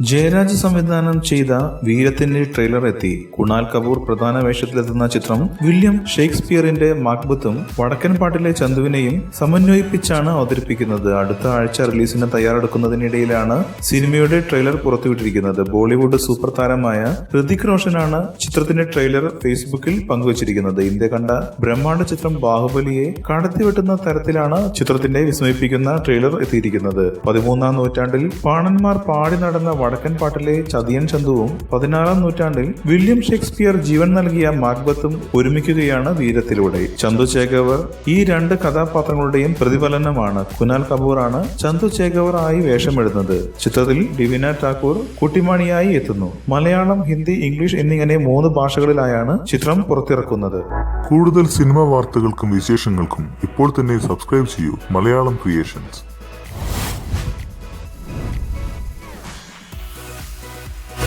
ജയരാജ് സംവിധാനം ചെയ്ത വീരത്തിന്റെ ട്രെയിലർ എത്തി. കുണാൽ കപൂർ പ്രധാന വേഷത്തിലെത്തുന്ന ചിത്രം വില്യം ഷേക്സ്പിയറിന്റെ മാക്ബത്തും വടക്കൻ പാട്ടിലെ ചന്തുവിനെയും സമന്വയിപ്പിച്ചാണ് അവതരിപ്പിക്കുന്നത്. അടുത്ത ആഴ്ച റിലീസിന് തയ്യാറെടുക്കുന്നതിനിടയിലാണ് സിനിമയുടെ ട്രെയിലർ പുറത്തുവിട്ടിരിക്കുന്നത്. ബോളിവുഡ് സൂപ്പർ താരമായ ഋതിക് റോഷനാണ് ചിത്രത്തിന്റെ ട്രെയിലർ ഫേസ്ബുക്കിൽ പങ്കുവച്ചിരിക്കുന്നത്. ഇന്ത്യ കണ്ട ബ്രഹ്മാണ്ഡ ചിത്രം ബാഹുബലിയെ കടത്തിവെട്ടുന്ന തരത്തിലാണ് ചിത്രത്തിന്റെ വിസ്മയിപ്പിക്കുന്ന ട്രെയിലർ എത്തിയിരിക്കുന്നത്. 13-ാം നൂറ്റാണ്ടിൽ പാണന്മാർ പാടി നടന്ന വടക്കൻ പാട്ടിലെ ചതിയൻ ചന്തുവും 16-ാം നൂറ്റാണ്ടിൽ വില്യം ഷേക്സ്പിയർ ജീവൻ നൽകിയ മാക്ബത്തും ഒരുമിക്കുകയാണ് വീരത്തിലൂടെ. ചന്തു ചേകവർ ഈ രണ്ട് കഥാപാത്രങ്ങളുടെയും പ്രതിഫലനമാണ്. കുനാൽ കപൂറാണ് ചന്തു ചേകവർ ആയി വേഷമിടുന്നത്. ചിത്രത്തിൽ ഡിവിന ടാക്കൂർ കുട്ടിമണിയായി എത്തുന്നു. മലയാളം, ഹിന്ദി, ഇംഗ്ലീഷ് എന്നിങ്ങനെ 3 ഭാഷകളിലായാണ് ചിത്രം പുറത്തിറക്കുന്നത്. കൂടുതൽ സിനിമാ വാർത്തകൾക്കും വിശേഷങ്ങൾക്കും ഇപ്പോൾ തന്നെ സബ്സ്ക്രൈബ് ചെയ്യൂ മലയാളം ക്രിയേഷൻസ്.